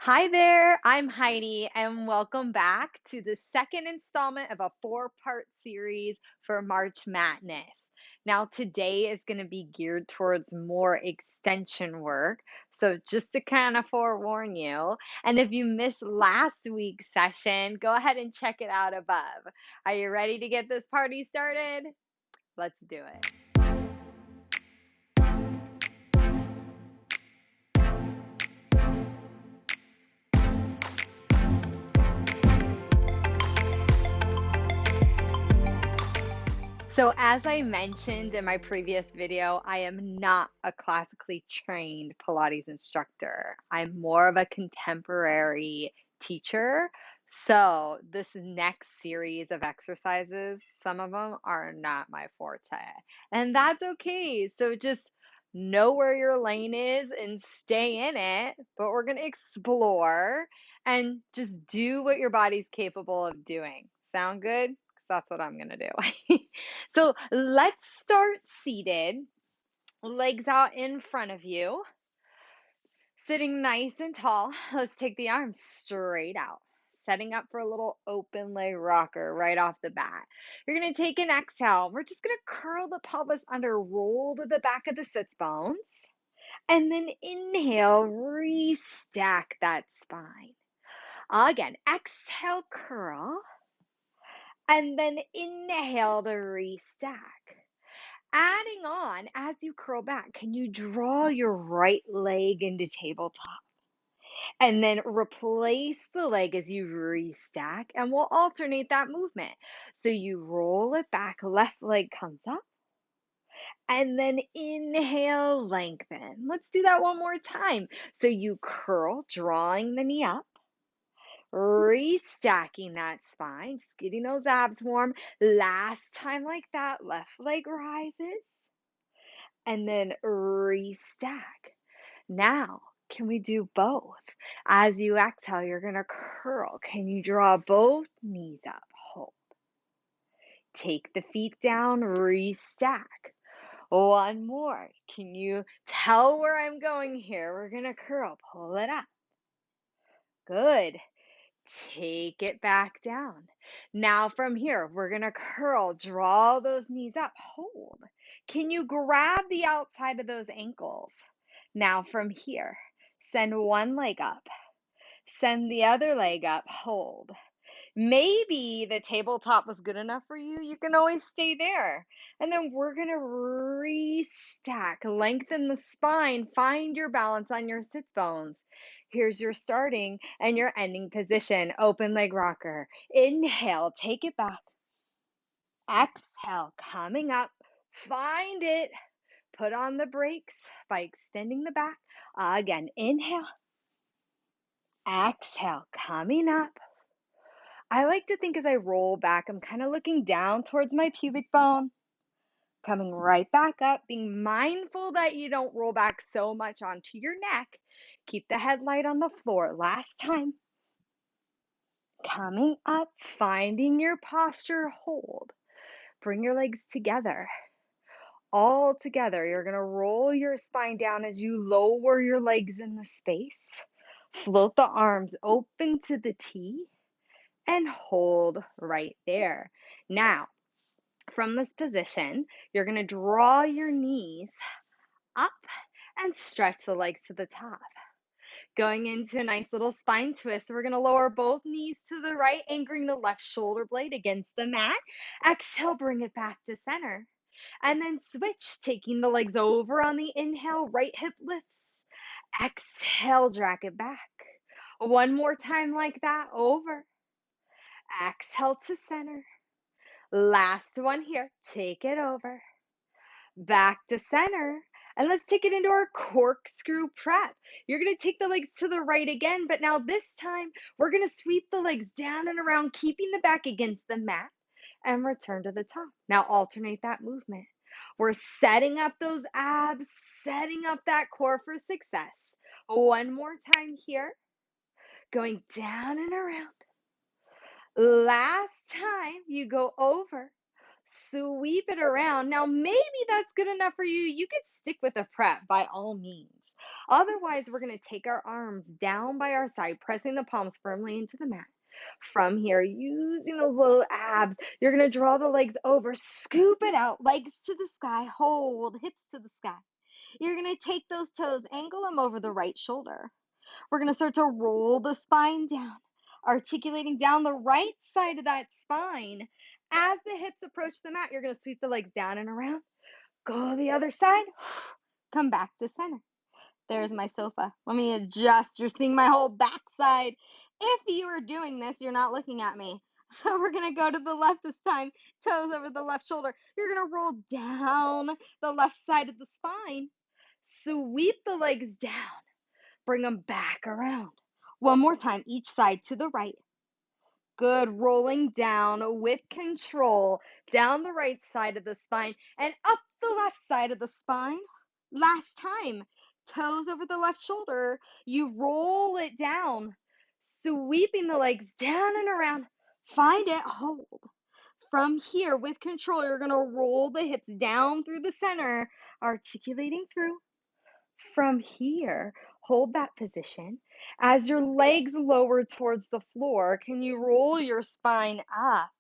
Hi there, I'm Heidi, and welcome back to the second installment of a four-part series for March MATness. Now, today is going to be geared towards more extension work. So, just to kind of forewarn you, and if you missed last week's session, go ahead and check it out above. Are you ready to get this party started? Let's do it. So, as I mentioned in my previous video, I am not a classically trained Pilates instructor. I'm more of a contemporary teacher. So, this next series of exercises, some of them are not my forte, and that's okay. So, just know where your lane is and stay in it. But we're going to explore and just do what your body's capable of doing. Sound good? 'Cause that's what I'm going to do. So let's start seated, legs out in front of you, sitting nice and tall. Let's take the arms straight out, setting up for a little open leg rocker right off the bat. You're going to take an exhale. We're just going to curl the pelvis under, roll to the back of the sits bones, and then inhale, restack that spine. Again, exhale, curl, and then inhale to restack. Adding on, as you curl back, can you draw your right leg into tabletop? And then replace the leg as you restack, and we'll alternate that movement. So you roll it back, left leg comes up, and then inhale, lengthen. Let's do that one more time. So you curl, drawing the knee up, restacking that spine, just getting those abs warm. Last time like that, left leg rises and then restack. Now, can we do both? As you exhale, you're going to curl. Can you draw both knees up? Hold. Take the feet down, restack. One more. Can you tell where I'm going here? We're going to curl, pull it up. Good. Take it back down. Now from here, we're going to curl, draw those knees up, hold. Can you grab the outside of those ankles? Now from here, send one leg up, send the other leg up, hold. Maybe the tabletop was good enough for you. You can always stay there. And then we're going to restack, lengthen the spine, find your balance on your sits bones. Here's your starting and your ending position. Open leg rocker. Inhale, take it back. Exhale, coming up. Find it. Put on the brakes by extending the back. Again, inhale. Exhale, coming up. I like to think as I roll back, I'm kind of looking down towards my pubic bone, coming right back up, being mindful that you don't roll back so much onto your neck. Keep the head light on the floor. Last time. Coming up, finding your posture, hold. Bring your legs together. All together, you're going to roll your spine down as you lower your legs in the space. Float the arms open to the T and hold right there. Now, from this position, you're going to draw your knees up and stretch the legs to the top. Going into a nice little spine twist, we're going to lower both knees to the right, anchoring the left shoulder blade against the mat. Exhale, bring it back to center. And then switch, taking the legs over on the inhale, right hip lifts. Exhale, drag it back. One more time like that, over. Exhale to center. Last one here. Take it over. Back to center. And let's take it into our corkscrew prep. You're going to take the legs to the right again, but now this time we're going to sweep the legs down and around, keeping the back against the mat and return to the top. Now alternate that movement. We're setting up those abs, setting up that core for success. One more time here. Going down and around. Last time you go over, sweep it around. Now, maybe that's good enough for you. You could stick with a prep by all means. Otherwise, we're going to take our arms down by our side, pressing the palms firmly into the mat. From here, using those little abs, you're going to draw the legs over, scoop it out, legs to the sky, hold, hips to the sky. You're going to take those toes, angle them over the right shoulder. We're going to start to roll the spine down, articulating down the right side of that spine. As the hips approach the mat, you're going to sweep the legs down and around. Go the other side. Come back to center. There's my sofa. Let me adjust. You're seeing my whole backside. If you are doing this, you're not looking at me. So we're going to go to the left this time. Toes over the left shoulder. You're going to roll down the left side of the spine. Sweep the legs down. Bring them back around. One more time, each side to the right. Good, rolling down with control, down the right side of the spine and up the left side of the spine. Last time, toes over the left shoulder. You roll it down, sweeping the legs down and around. Find it, hold. From here, with control, you're going to roll the hips down through the center, articulating through. From here, hold that position. As your legs lower towards the floor, can you roll your spine up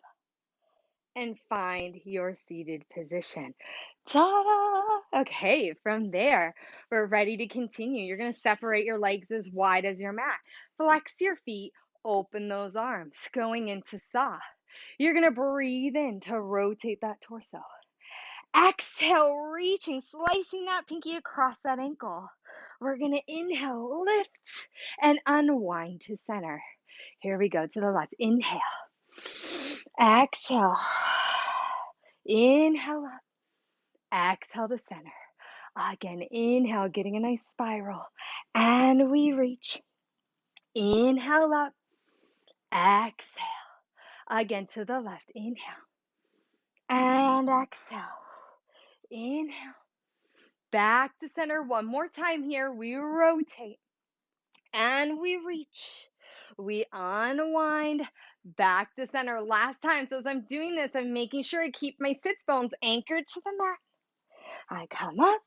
and find your seated position? Ta-da! Okay, from there, we're ready to continue. You're going to separate your legs as wide as your mat. Flex your feet, open those arms, going into saw. You're going to breathe in to rotate that torso. Exhale, reaching, slicing that pinky across that ankle. We're going to inhale, lift, and unwind to center. Here we go to the left. Inhale. Exhale. Inhale up. Exhale to center. Again, inhale, getting a nice spiral. And we reach. Inhale up. Exhale. Again to the left. Inhale. And exhale. Inhale. Back to center. One more time here. We rotate and we reach. We unwind back to center. Last time. So as I'm doing this, I'm making sure I keep my sits bones anchored to the mat. I come up.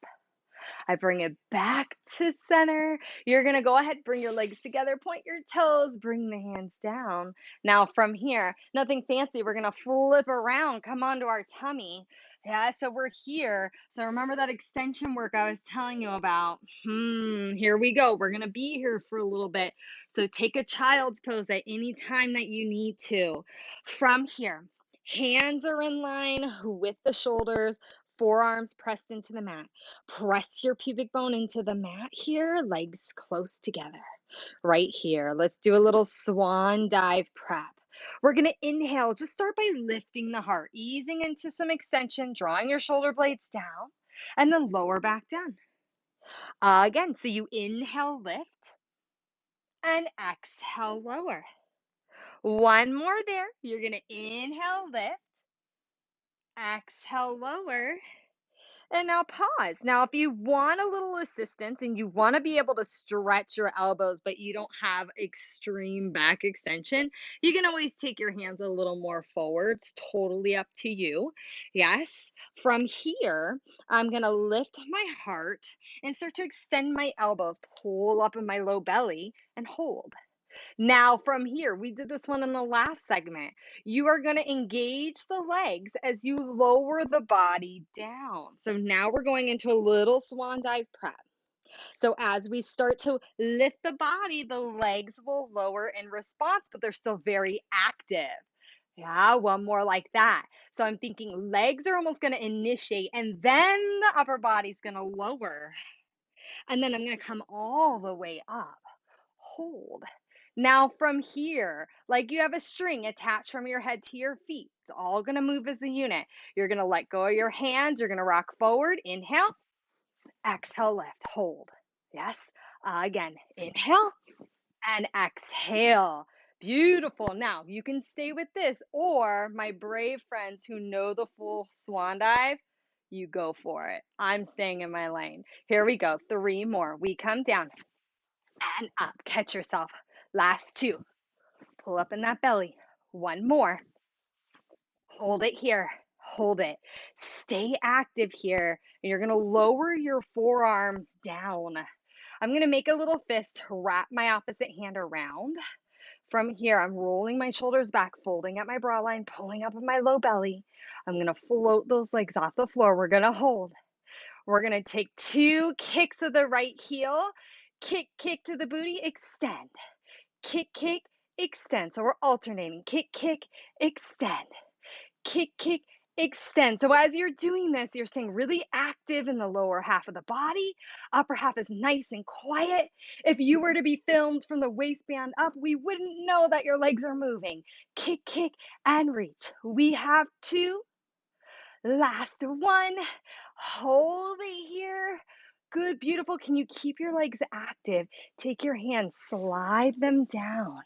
I bring it back to center. You're going to go ahead, bring your legs together, point your toes, bring the hands down. Now from here, nothing fancy. We're going to flip around, come onto our tummy. Yeah, so we're here. So remember that extension work I was telling you about. Here we go. We're going to be here for a little bit. So take a child's pose at any time that you need to. From here, hands are in line with the shoulders, forearms pressed into the mat. Press your pubic bone into the mat here, legs close together. Right here. Let's do a little swan dive prep. We're going to inhale. Just start by lifting the heart, easing into some extension, drawing your shoulder blades down, and then lower back down. Again, so you inhale, lift, and exhale, lower. One more there. You're going to inhale, lift, exhale, lower. And now pause. Now, if you want a little assistance and you want to be able to stretch your elbows, but you don't have extreme back extension, you can always take your hands a little more forward. It's totally up to you. Yes. From here, I'm going to lift my heart and start to extend my elbows, pull up in my low belly and hold. Now from here, we did this one in the last segment. You are going to engage the legs as you lower the body down. So now we're going into a little swan dive prep. So as we start to lift the body, the legs will lower in response, but they're still very active. Yeah, one more like that. So I'm thinking legs are almost going to initiate and then the upper body's going to lower. And then I'm going to come all the way up. Hold. Now from here, like you have a string attached from your head to your feet. It's all going to move as a unit. You're going to let go of your hands. You're going to rock forward. Inhale. Exhale, lift. Hold. Yes. Again. Inhale and exhale. Beautiful. Now you can stay with this, or my brave friends who know the full swan dive, you go for it. I'm staying in my lane. Here we go. 3 more. We come down and up. Catch yourself. Last 2. Pull up in that belly. 1 more. Hold it here. Hold it. Stay active here. And you're going to lower your forearms down. I'm going to make a little fist, wrap my opposite hand around. From here, I'm rolling my shoulders back, folding at my bra line, pulling up with my low belly. I'm going to float those legs off the floor. We're going to hold. We're going to take 2 kicks of the right heel. Kick, kick to the booty, extend. Kick, kick, extend. So we're alternating. Kick, kick, extend. Kick, kick, extend. So as you're doing this, you're staying really active in the lower half of the body. Upper half is nice and quiet. If you were to be filmed from the waistband up, we wouldn't know that your legs are moving. Kick, kick, and reach. We have 2. Last one. Hold it here. Good, beautiful. Can you keep your legs active? Take your hands, slide them down.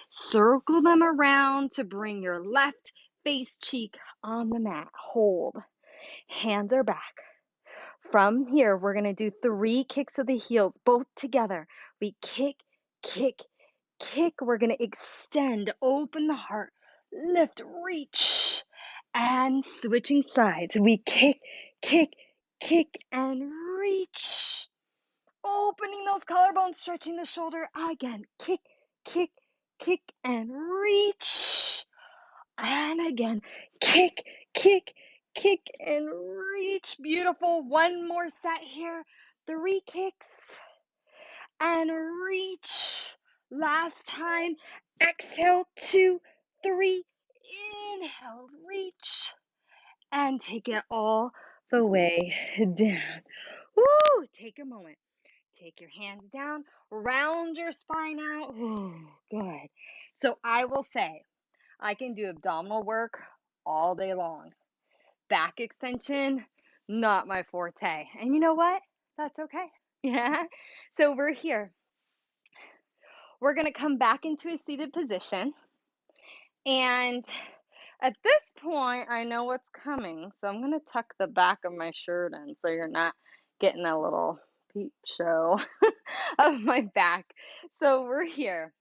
Circle them around to bring your left face cheek on the mat. Hold. Hands are back. From here, we're going to do 3 kicks of the heels, both together. We kick, kick, kick. We're going to extend, open the heart, lift, reach, and switching sides. We kick, kick, kick, and reach. Opening those collarbones, stretching the shoulder. Again, kick, kick, kick, and reach. And again, kick, kick, kick, and reach. Beautiful. One more set here. 3 kicks and reach. Last time. Exhale, 2, 3. Inhale, reach. And take it all the way down. Woo! Take a moment. Take your hands down, round your spine out. Ooh, good. So I will say, I can do abdominal work all day long. Back extension, not my forte. And you know what? That's okay. Yeah. So we're here. We're going to come back into a seated position. And at this point, I know what's coming. So I'm going to tuck the back of my shirt in so you're not getting a little peep show of my back. So we're here.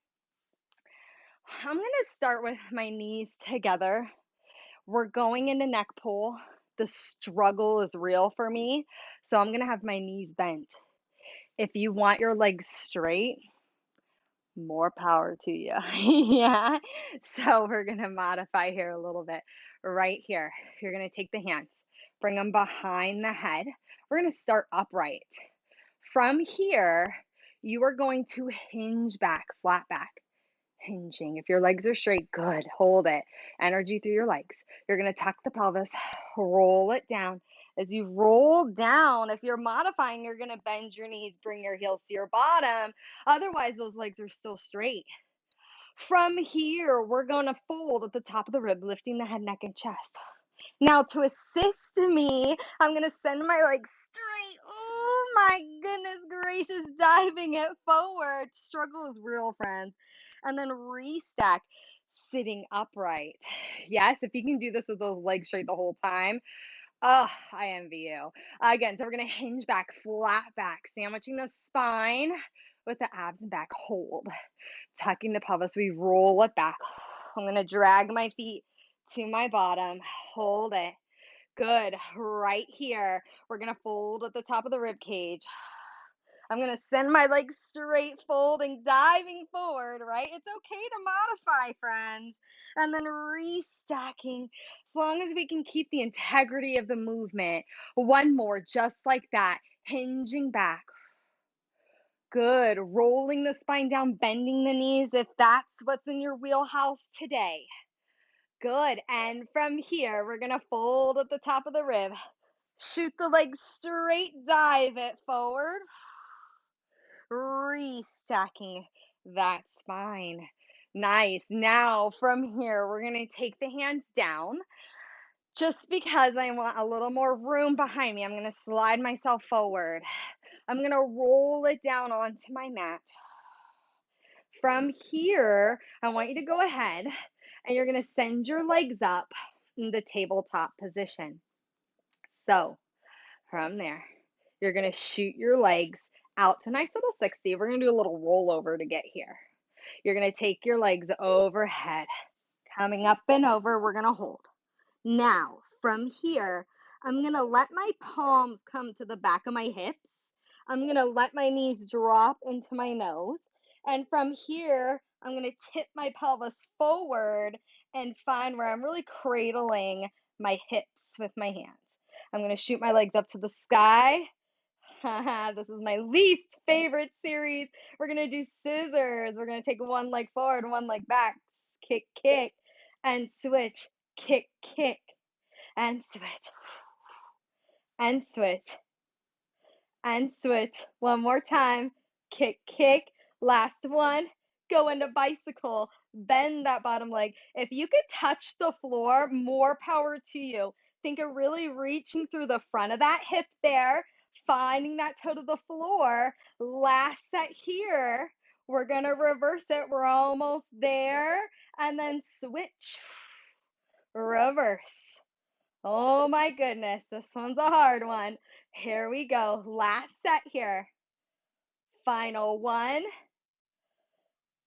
I'm going to start with my knees together. We're going into neck pull. The struggle is real for me. So I'm going to have my knees bent. If you want your legs straight, more power to you. Yeah. So we're going to modify here a little bit. Right here, you're going to take the hands, bring them behind the head. We're going to start upright. From here, you are going to hinge back, flat back. Hinging. If your legs are straight, good. Hold it. Energy through your legs. You're going to tuck the pelvis, roll it down. As you roll down, if you're modifying, you're going to bend your knees, bring your heels to your bottom. Otherwise, those legs are still straight. From here, we're going to fold at the top of the rib, lifting the head, neck, and chest. Now, to assist me, I'm going to send my legs straight. Oh my goodness gracious, diving it forward. Struggle is real, friends. And then restack, sitting upright. Yes, if you can do this with those legs straight the whole time, oh, I envy you. Again, so we're going to hinge back, flat back, sandwiching the spine with the abs and back. Hold. Tucking the pelvis, we roll it back. I'm going to drag my feet to my bottom. Hold it. Good. Right here, we're going to fold at the top of the rib cage. I'm going to send my legs straight, folding, diving forward, right? It's okay to modify, friends. And then restacking, as long as we can keep the integrity of the movement. One more, just like that, hinging back. Good. Rolling the spine down, bending the knees if that's what's in your wheelhouse today. Good. And from here, we're going to fold at the top of the rib. Shoot the legs straight, dive it forward. Restacking that spine. Nice. Now from here, we're going to take the hands down. Just because I want a little more room behind me, I'm going to slide myself forward. I'm going to roll it down onto my mat. From here, I want you to go ahead and you're going to send your legs up in the tabletop position. So from there, you're going to shoot your legs out to a nice little 60. We're going to do a little rollover to get here. You're going to take your legs overhead, coming up and over. We're going to hold. Now, from here, I'm going to let my palms come to the back of my hips. I'm gonna let my knees drop into my nose. And from here, I'm gonna tip my pelvis forward and find where I'm really cradling my hips with my hands. I'm gonna shoot my legs up to the sky. This is my least favorite series. We're gonna do scissors. We're gonna take one leg forward, one leg back, kick, kick, and switch, kick, kick, and switch, and switch, and switch. One more time, kick, kick, last one, go into bicycle, bend that bottom leg. If you could touch the floor, more power to you. Think of really reaching through the front of that hip there, finding that toe to the floor. Last set here. We're going to reverse it. We're almost there. And then switch, reverse. Oh my goodness, this one's a hard one. Here we go. Last set here. Final one.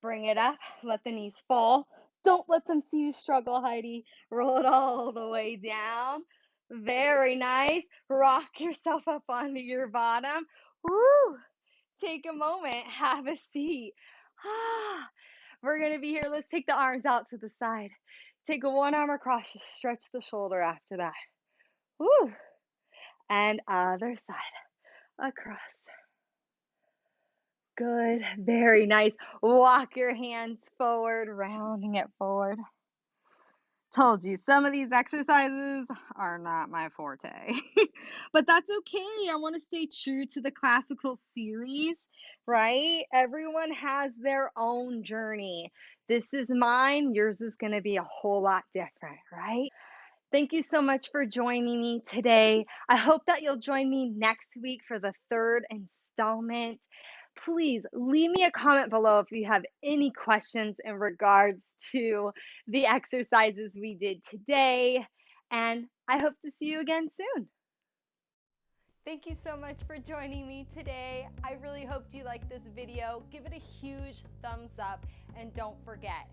Bring it up. Let the knees fall. Don't let them see you struggle, Heidi. Roll it all the way down. Very nice. Rock yourself up onto your bottom. Woo! Take a moment. Have a seat. We're going to be here. Let's take the arms out to the side. Take one arm across. Just stretch the shoulder after that. Woo! And other side. Across. Good. Very nice. Walk your hands forward, rounding it forward. Told you, some of these exercises are not my forte, but that's okay. I want to stay true to the classical series, right? Everyone has their own journey. This is mine. Yours is going to be a whole lot different, right? Thank you so much for joining me today. I hope that you'll join me next week for the third installment. Please leave me a comment below if you have any questions in regards to the exercises we did today. And I hope to see you again soon. Thank you so much for joining me today. I really hoped you liked this video. Give it a huge thumbs up and don't forget,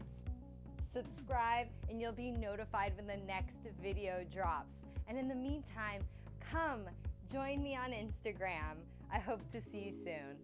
subscribe and you'll be notified when the next video drops. And in the meantime, come join me on Instagram. I hope to see you soon.